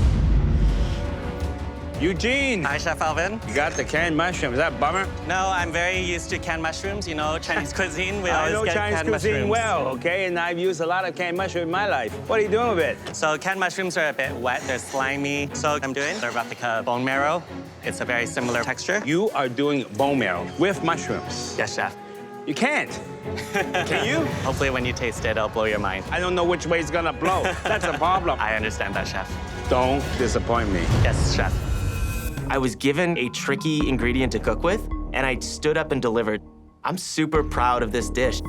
Eugene. Hi, Chef Alvin. You got the canned mushroom. Is that a bummer? No, I'm very used to canned mushrooms. You know, Chinese cuisine, we I always know get Chinese canned cuisine mushrooms. well, okay? And I've used a lot of canned mushroom in my life. What are you doing with it? So canned mushrooms are a bit wet. They're slimy. So I'm doing a replica bone marrow. It's a very similar texture. You are doing bone marrow with mushrooms. Yes, Chef. You can't. Can you? Hopefully when you taste it, it'll blow your mind. I don't know which way it's gonna blow. That's a problem. I understand that, Chef. Don't disappoint me. Yes, Chef. I was given a tricky ingredient to cook with, and I stood up and delivered. I'm super proud of this dish.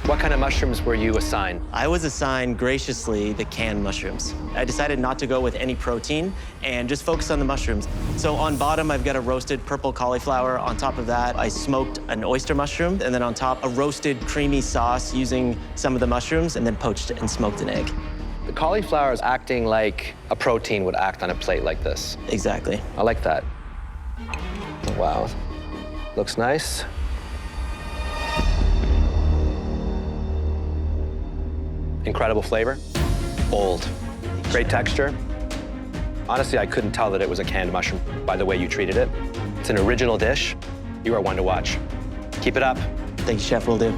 What kind of mushrooms were you assigned? I was assigned, graciously, the canned mushrooms. I decided not to go with any protein and just focus on the mushrooms. So on bottom, I've got a roasted purple cauliflower. On top of that, I smoked an oyster mushroom, and then on top, a roasted creamy sauce using some of the mushrooms, and then poached and smoked an egg. The cauliflower is acting like a protein would act on a plate like this. Exactly. I like that. Wow. Looks nice. Incredible flavor, bold, great texture. Honestly, I couldn't tell that it was a canned mushroom by the way you treated it. It's an original dish. You are one to watch. Keep it up. Thank you, Chef, will do.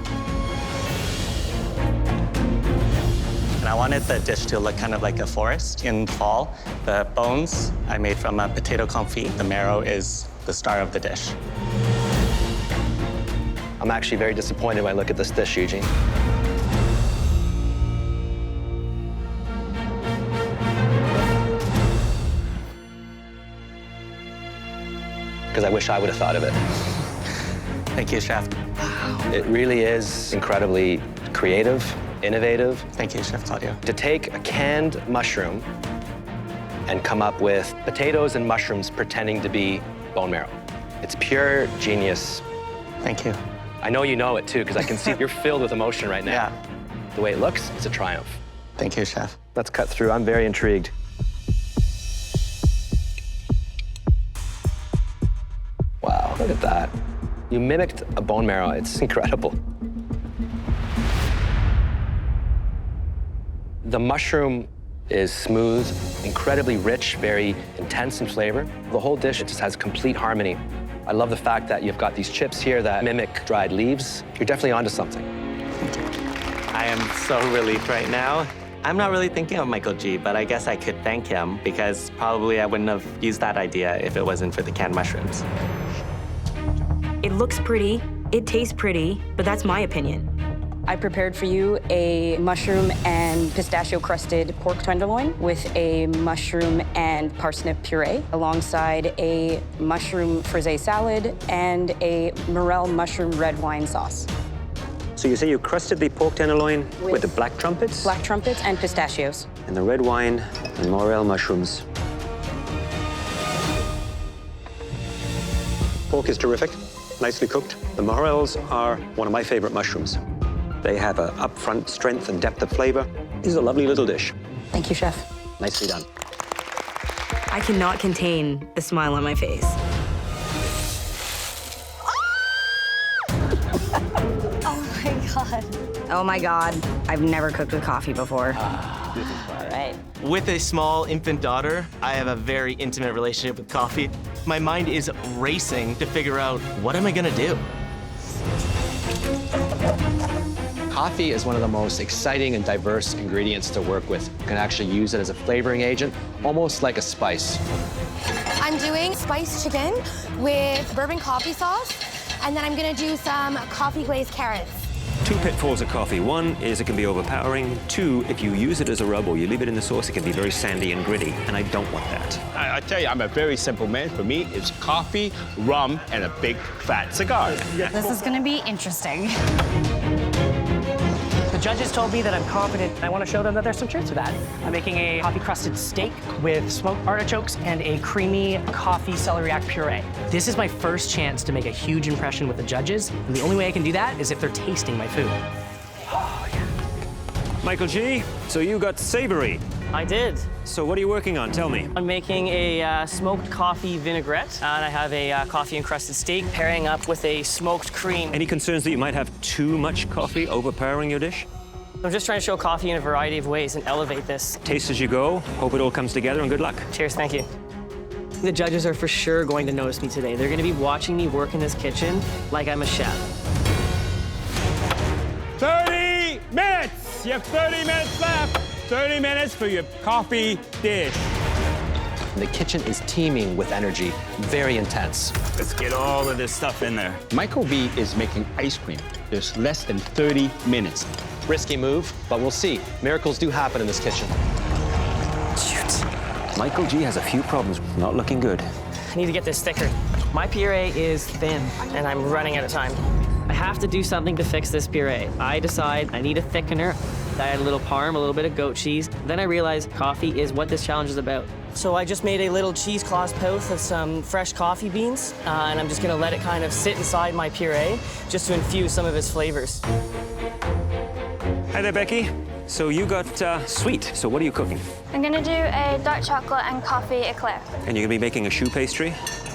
And I wanted the dish to look kind of like a forest in fall. The bones I made from a potato confit. The marrow is the star of the dish. I'm actually very disappointed when I look at this dish, Eugene. Because I wish I would have thought of it. Thank you, Chef. It really is incredibly creative, innovative. Thank you, Chef Claudio. To take a canned mushroom and come up with potatoes and mushrooms pretending to be bone marrow. It's pure genius. Thank you. I know you know it too, because I can see you're filled with emotion right now. Yeah. The way it looks, it's a triumph. Thank you, Chef. Let's cut through. I'm very intrigued. Wow, look at that. You mimicked a bone marrow. It's incredible. The mushroom is smooth, incredibly rich, very intense in flavor. The whole dish, it just has complete harmony. I love the fact that you've got these chips here that mimic dried leaves. You're definitely onto something. I am so relieved right now. I'm not really thinking of Michael G, but I guess I could thank him because probably I wouldn't have used that idea if it wasn't for the canned mushrooms. It looks pretty, it tastes pretty, but that's my opinion. I prepared for you a mushroom and pistachio-crusted pork tenderloin with a mushroom and parsnip puree, alongside a mushroom frisee salad and a morel mushroom red wine sauce. So you say you crusted the pork tenderloin with the black trumpets? Black trumpets and pistachios. And the red wine and morel mushrooms. Pork is terrific, nicely cooked. The morels are one of my favorite mushrooms. They have an upfront strength and depth of flavor. This is a lovely little dish. Thank you, Chef. Nicely done. I cannot contain the smile on my face. Oh my God. Oh my God, I've never cooked with coffee before. All right. With a small infant daughter, I have a very intimate relationship with coffee. My mind is racing to figure out, what am I gonna do? Coffee is one of the most exciting and diverse ingredients to work with. You can actually use it as a flavoring agent, almost like a spice. I'm doing spiced chicken with bourbon coffee sauce, and then I'm gonna do some coffee glazed carrots. Two pitfalls of coffee. One is it can be overpowering. Two, if you use it as a rub or you leave it in the sauce, it can be very sandy and gritty, and I don't want that. I tell you, I'm a very simple man. For me, it's coffee, rum, and a big fat cigar. This is gonna be interesting. The judges told me that I'm competent. I want to show them that there's some truth to that. I'm making a coffee-crusted steak with smoked artichokes and a creamy coffee celeriac puree. This is my first chance to make a huge impression with the judges, and the only way I can do that is if they're tasting my food. Oh, yeah. Michael G., so you got savory. I did. So what are you working on? Tell me. I'm making a smoked coffee vinaigrette, and I have a coffee-encrusted steak pairing up with a smoked cream. Any concerns that you might have too much coffee overpowering your dish? I'm just trying to show coffee in a variety of ways and elevate this. Taste as you go. Hope it all comes together, and good luck. Cheers, thank you. The judges are for sure going to notice me today. They're going to be watching me work in this kitchen like I'm a chef. 30 minutes! You have 30 minutes left. 30 minutes for your coffee dish. The kitchen is teeming with energy, very intense. Let's get all of this stuff in there. Michael V is making ice cream. There's less than 30 minutes. Risky move, but we'll see. Miracles do happen in this kitchen. Shoot. Michael G has a few problems. Not looking good. I need to get this thicker. My puree is thin, and I'm running out of time. I have to do something to fix this puree. I decide I need a thickener. I add a little parm, a little bit of goat cheese. Then I realize coffee is what this challenge is about. So I just made a little cheesecloth pot of some fresh coffee beans, and I'm just gonna let it kind of sit inside my puree just to infuse some of its flavors. Hi there, Becky. So you got sweet. So what are you cooking? I'm gonna do a dark chocolate and coffee eclair. And you're gonna be making a choux pastry?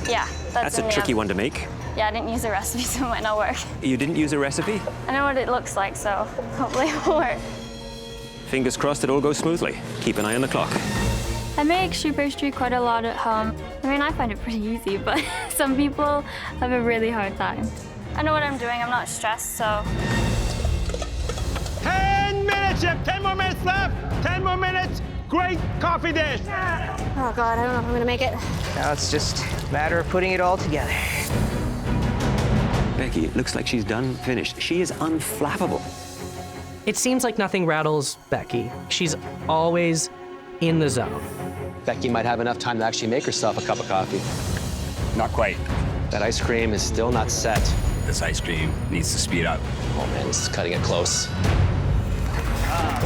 Yeah, That's a tricky one to make. Yeah, I didn't use a recipe, so it might not work. You didn't use a recipe? I know what it looks like, so hopefully it will work. Fingers crossed it all goes smoothly. Keep an eye on the clock. I make choux pastry quite a lot at home. I mean, I find it pretty easy, but some people have a really hard time. I know what I'm doing, I'm not stressed, so. 10 minutes, Chef. 10 more minutes left. 10 more minutes. Great coffee dish. Oh God, I don't know if I'm gonna make it. Now it's just a matter of putting it all together. Becky, it looks like she's done finished. She is unflappable. It seems like nothing rattles Becky. She's always in the zone. Becky might have enough time to actually make herself a cup of coffee. Not quite. That ice cream is still not set. This ice cream needs to speed up. Oh man, this is cutting it close.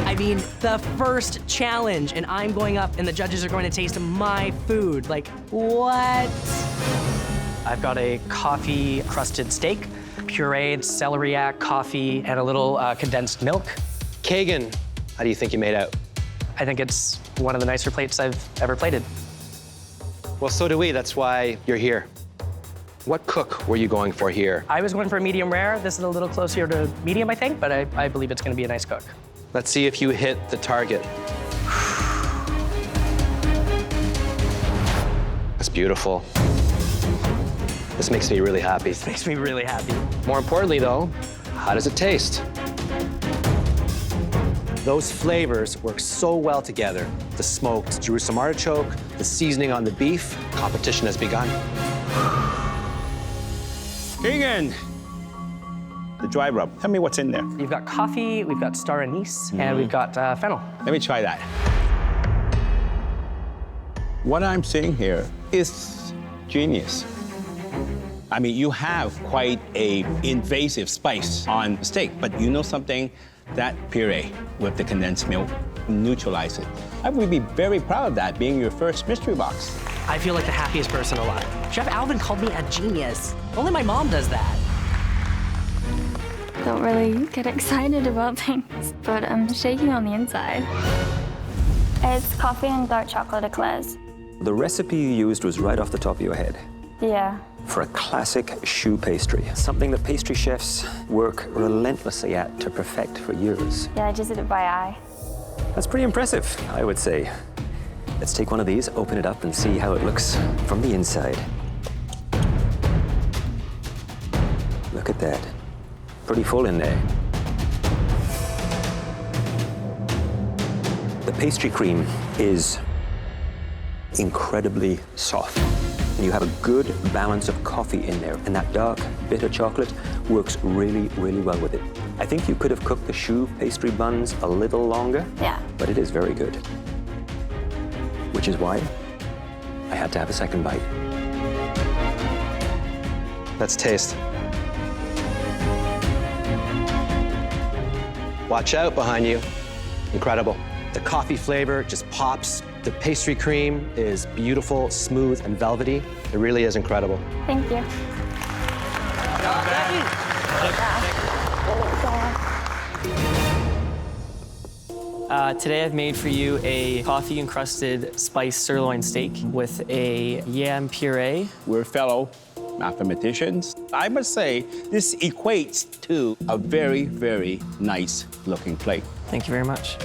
I mean, the first challenge, and I'm going up, and the judges are going to taste my food. Like, what? I've got a coffee-crusted steak, pureed celeriac, coffee, and a little condensed milk. Kagan, how do you think you made out? I think it's one of the nicer plates I've ever plated. Well, so do we. That's why you're here. What cook were you going for here? I was going for a medium rare. This is a little closer to medium, I think, but I believe it's going to be a nice cook. Let's see if you hit the target. That's beautiful. This makes me really happy. This makes me really happy. More importantly, though, how does it taste? Those flavors work so well together. The smoked Jerusalem artichoke, the seasoning on the beef. Competition has begun. Keegan, the dry rub. Tell me what's in there. You've got coffee, we've got star anise, and we've got fennel. Let me try that. What I'm seeing here is genius. I mean, you have quite a invasive spice on the steak, but you know something? That puree with the condensed milk neutralize it. I would be very proud of that being your first mystery box. I feel like the happiest person alive. Chef Alvin called me a genius. Only my mom does that. Don't really get excited about things, but I'm shaking on the inside. It's coffee and dark chocolate eclairs. The recipe you used was right off the top of your head. Yeah. For a classic choux pastry, something that pastry chefs work relentlessly at to perfect for years. Yeah, I just did it by eye. That's pretty impressive, I would say. Let's take one of these, open it up, and see how it looks from the inside. Look at that. Pretty full in there. The pastry cream is incredibly soft. And you have a good balance of coffee in there, and that dark, bitter chocolate works really, really well with it. I think you could have cooked the choux pastry buns a little longer, but it is very good. Which is why I had to have a second bite. Let's taste. Watch out behind you. Incredible. The coffee flavor just pops. The pastry cream is beautiful, smooth, and velvety. It really is incredible. Thank you. Today I've made for you a coffee-encrusted spiced sirloin steak with a yam puree. We're fellow mathematicians. I must say, this equates to a very, very nice looking plate. Thank you very much.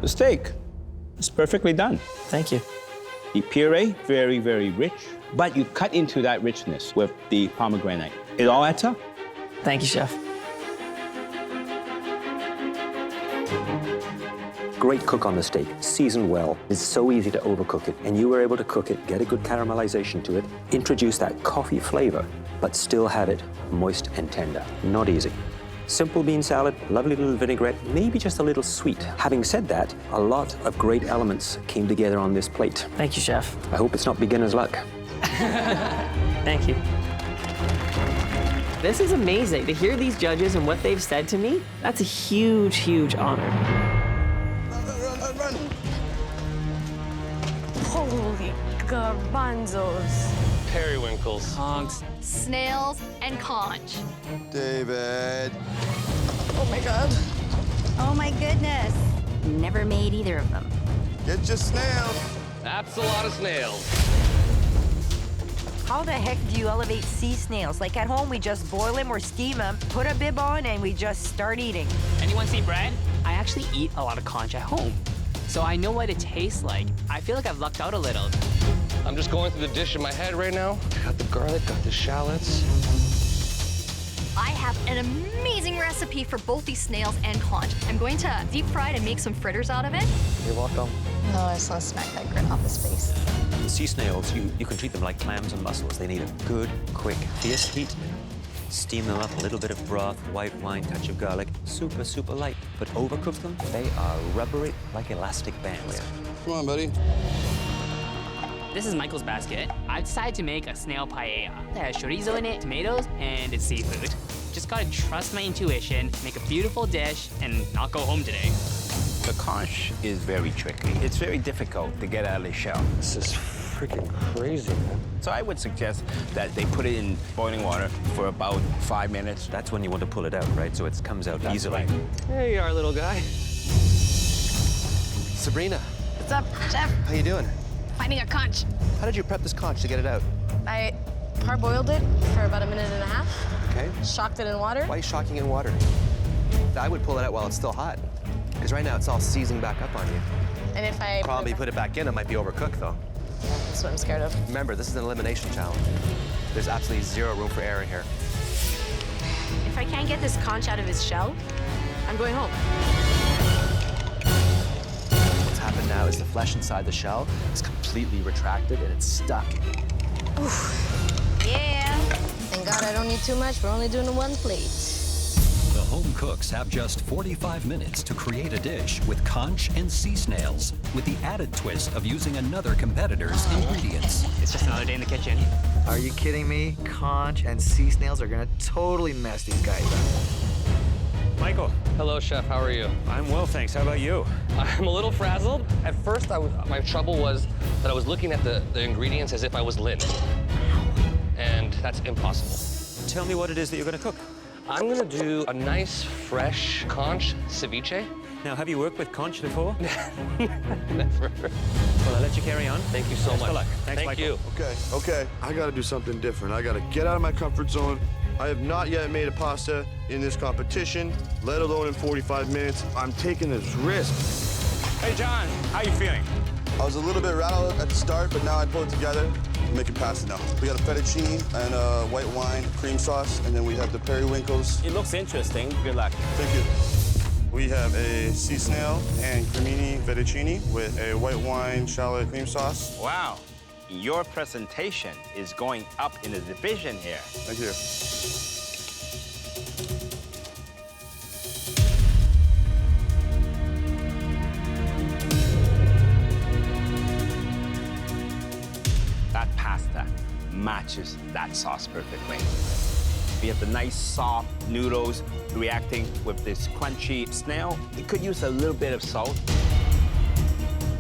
The steak is perfectly done. Thank you. The puree, very, very rich, but you cut into that richness with the pomegranate. It all adds up. Thank you, Chef. Great cook on the steak, seasoned well. It's so easy to overcook it, and you were able to cook it, get a good caramelization to it, introduce that coffee flavor, but still have it moist and tender. Not easy. Simple bean salad, lovely little vinaigrette, maybe just a little sweet. Having said that, a lot of great elements came together on this plate. Thank you, chef. I hope it's not beginner's luck. Thank you. This is amazing. To hear these judges and what they've said to me, that's a huge, huge honor. Run. Holy garbanzos. Periwinkles. Conchs. Snails and conch. David. Oh my God. Oh my goodness. Never made either of them. Get your snails. That's a lot of snails. How the heck do you elevate sea snails? Like at home, we just boil them or steam them, put a bib on, and we just start eating. Anyone see Brad? I actually eat a lot of conch at home, so I know what it tastes like. I feel like I've lucked out a little. I'm just going through the dish in my head right now. Got the garlic, got the shallots. I have an amazing recipe for both these snails and conch. I'm going to deep fry it and make some fritters out of it. You're welcome. No, I just want to smack that grin off his face. Sea snails, you can treat them like clams and mussels. They need a good, quick, fierce heat. Steam them up, a little bit of broth, white wine, touch of garlic. Super, super light. But overcook them, they are rubbery like elastic bands. Come on, buddy. This is Michael's basket. I decided to make a snail paella. It has chorizo in it, tomatoes, and it's seafood. Just gotta trust my intuition, make a beautiful dish, and not go home today. The conch is very tricky. It's very difficult to get out of the shell. This is freaking crazy, man. So I would suggest that they put it in boiling water for about 5 minutes. That's when you want to pull it out, right? So it comes out easily. Right. There you are, little guy. Sabrina, What's up, chef? how you doing? Finding a conch. How did you prep this conch to get it out? I parboiled it for about 1.5 minutes. Okay. Shocked it in water. Why are you shocking in water? I would pull it out while it's still hot. Because right now it's all seizing back up on you. And if I Probably put it back in, it might be overcooked though. That's what I'm scared of. Remember, this is an elimination challenge. There's absolutely zero room for error here. If I can't get this conch out of his shell, I'm going home. What's happened now is the flesh inside the shell is completely retracted and it's stuck. Yeah. Thank God I don't need too much. We're only doing the one plate. The home cooks have just 45 minutes to create a dish with conch and sea snails, with the added twist of using another competitor's ingredients. It's just another day in the kitchen. Are you kidding me? Conch and sea snails are gonna totally mess these guys up. Michael. Hello, chef. How are you? I'm well, thanks. How about you? I'm a little frazzled. At first, my trouble was that I was looking at the ingredients as if I was Lynn. And that's impossible. Tell me what it is that you're going to cook. I'm gonna do a nice, fresh conch ceviche. Now, have you worked with conch before? Never. Well, I'll let you carry on. Thank you so Best much. of luck. Thanks, Thank Michael. you. Okay. I gotta do something different. I gotta get out of my comfort zone. I have not yet made a pasta in this competition, let alone in 45 minutes. I'm taking this risk. Hey, John, how you feeling? I was a little bit rattled at the start, but now I pulled it together. I'm making pasta now. We got a fettuccine and a white wine cream sauce, and then we have the periwinkles. It looks interesting. Good luck. Thank you. We have a sea snail and cremini fettuccine with a white wine shallot cream sauce. Wow. Your presentation is going up in the division here. Thank you. That pasta matches that sauce perfectly. We have the nice, soft noodles reacting with this crunchy snail. It could use a little bit of salt.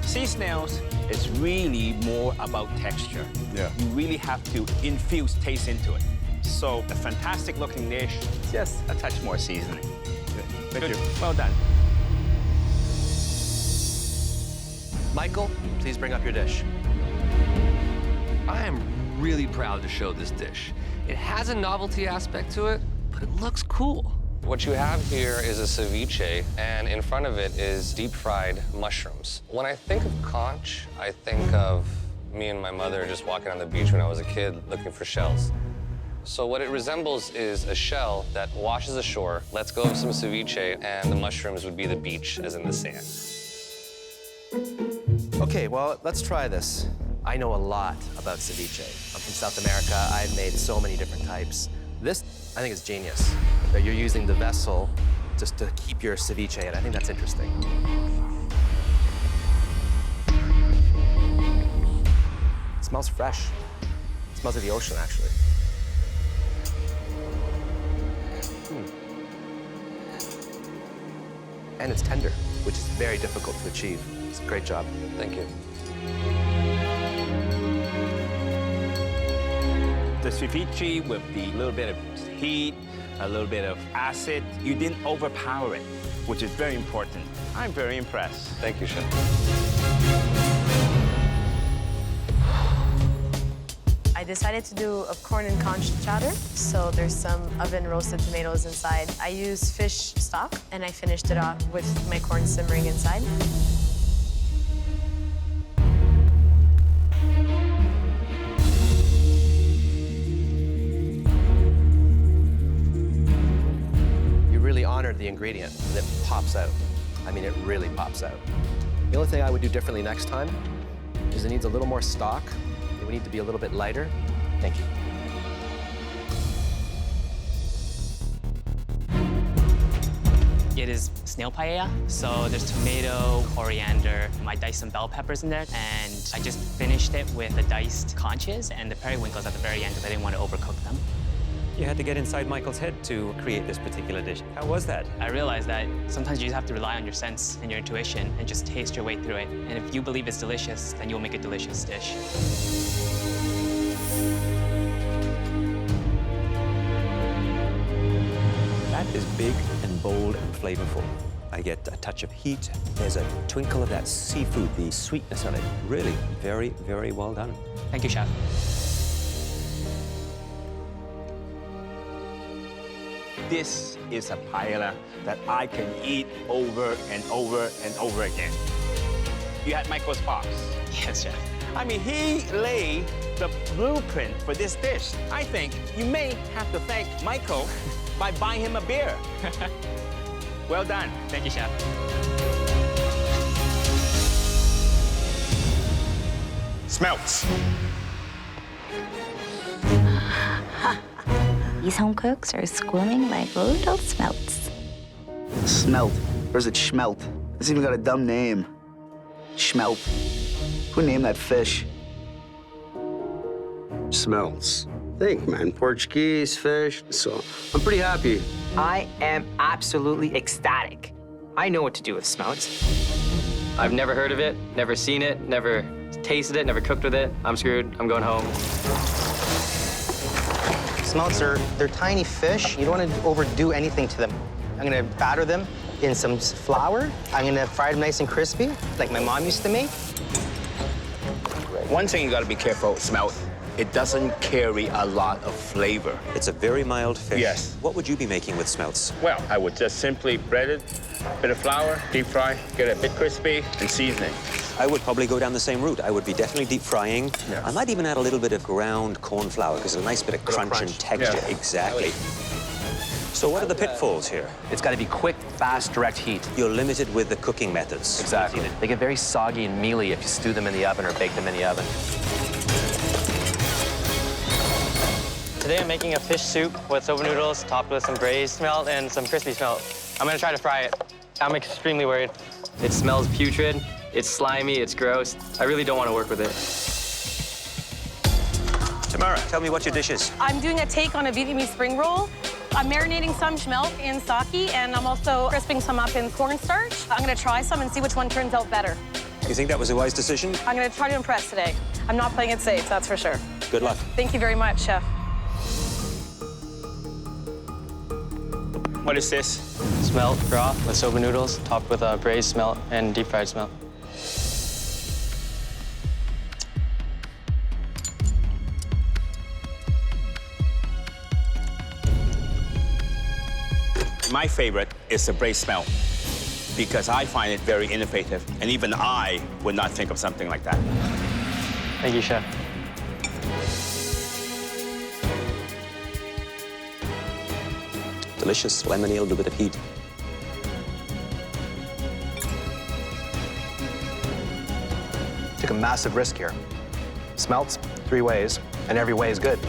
Sea snails is really more about texture. Yeah. You really have to infuse taste into it. So a fantastic looking dish, just a touch more seasoning. Thank you. Well done. Michael, please bring up your dish. I am really proud to show this dish. It has a novelty aspect to it, but it looks cool. What you have here is a ceviche, and in front of it is deep-fried mushrooms. When I think of conch, I think of me and my mother just walking on the beach when I was a kid looking for shells. So what it resembles is a shell that washes ashore, lets go of some ceviche, and the mushrooms would be the beach, as in the sand. Okay, well, let's try this. I know a lot about ceviche. I'm from South America. I've made so many different types. This, I think, is genius. That you're using the vessel just to keep your ceviche in. I think that's interesting. It smells fresh. It smells like the ocean, actually. And it's tender, which is very difficult to achieve. It's a great job. Thank you. The ceviche with the little bit of heat, a little bit of acid, you didn't overpower it, which is very important. I'm very impressed. Thank you, Chef. I decided to do a corn and conch chowder. So there's some oven roasted tomatoes inside. I use fish stock, and I finished it off with my corn simmering inside. You really honored the ingredient, and it pops out. I mean, it really pops out. The only thing I would do differently next time is it needs a little more stock. We need to be a little bit lighter. Thank you. It is snail paella, so there's tomato, coriander, I diced some bell peppers in there, and I just finished it with the diced conches and the periwinkles at the very end because I didn't want to overcook them. You had to get inside Michael's head to create this particular dish. How was that? I realized that sometimes you just have to rely on your sense and your intuition and just taste your way through it. And if you believe it's delicious, then you'll make a delicious dish. That is big and bold and flavorful. I get a touch of heat. There's a twinkle of that seafood, the sweetness of it. Really very, very well done. Thank you, Chef. This is a paella that I can eat over and over and over again. You had Michael's pops. Yes, Chef. I mean, he laid the blueprint for this dish. I think you may have to thank Michael by buying him a beer. Well done. Thank you, Chef. Smelts. These home cooks are squirming like little smelts. Smelt. Or is it Smelt? It's even got a dumb name. Smelt. Who named that fish? Smelts. Think, man. Portuguese fish. So I'm pretty happy. I am absolutely ecstatic. I know what to do with smelts. I've never heard of it, never seen it, never tasted it, never cooked with it. I'm screwed. I'm going home. Smelts they're tiny fish. You don't want to overdo anything to them. I'm gonna batter them in some flour. I'm gonna fry them nice and crispy, like my mom used to make. One thing you gotta be careful with smelt, it doesn't carry a lot of flavor. It's a very mild fish. Yes. What would you be making with smelts? Well, I would just simply bread it, bit of flour, deep fry, get it a bit crispy, and seasoning. I would probably go down the same route. I would be definitely deep frying. Yes. I might even add a little bit of ground corn flour because it's a nice bit of crunch and texture. Yeah. Exactly. So what are the pitfalls here? It's got to be quick, fast, direct heat. You're limited with the cooking methods. Exactly. They get very soggy and mealy if you stew them in the oven or bake them in the oven. Today I'm making a fish soup with soba noodles topped with some braised smelt and some crispy smelt. I'm gonna try to fry it. I'm extremely worried. It smells putrid, it's slimy, it's gross. I really don't want to work with it. Tamara, tell me what your dish is. I'm doing a take on a Vietnamese spring roll. I'm marinating some smelt in sake, and I'm also crisping some up in cornstarch. I'm gonna try some and see which one turns out better. You think that was a wise decision? I'm gonna try to impress today. I'm not playing it safe, that's for sure. Good luck. Thank you very much, Chef. What is this? Smelt broth with soba noodles topped with braised smelt and deep fried smelt. My favorite is the braised smelt because I find it very innovative, and even I would not think of something like that. Thank you, Chef. Delicious, lemony, a little bit of heat. Took a massive risk here. Smelts 3 ways, and every way is good.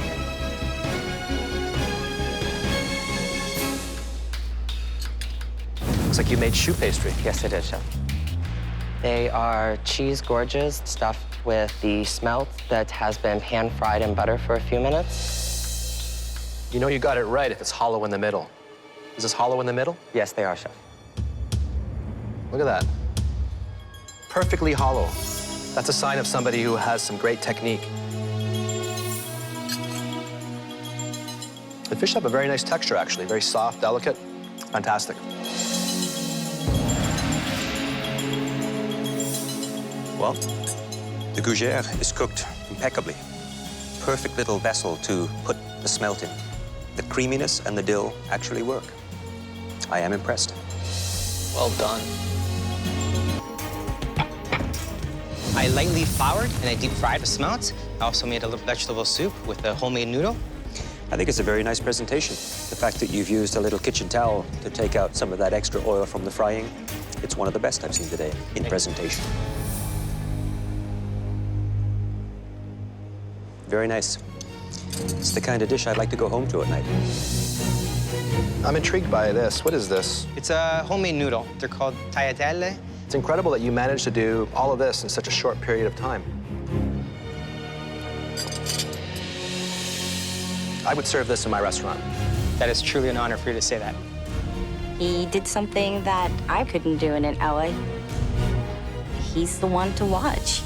Looks like you made choux pastry. Yes, I did, Chef. They are cheese gorges stuffed with the smelt that has been pan-fried in butter for a few minutes. You know you got it right if it's hollow in the middle. Is this hollow in the middle? Yes, they are, Chef. Look at that. Perfectly hollow. That's a sign of somebody who has some great technique. The fish have a very nice texture, actually. Very soft, delicate. Fantastic. Well, the gougère is cooked impeccably. Perfect little vessel to put the smelt in. The creaminess and the dill actually work. I am impressed. Well done. I lightly floured and I deep fried the smelt. I also made a little vegetable soup with a homemade noodle. I think it's a very nice presentation. The fact that you've used a little kitchen towel to take out some of that extra oil from the frying, it's one of the best I've seen today in presentation. Very nice. It's the kind of dish I'd like to go home to at night. I'm intrigued by this. What is this? It's a homemade noodle. They're called tagliatelle. It's incredible that you managed to do all of this in such a short period of time. I would serve this in my restaurant. That is truly an honor for you to say that. He did something that I couldn't do in LA. He's the one to watch.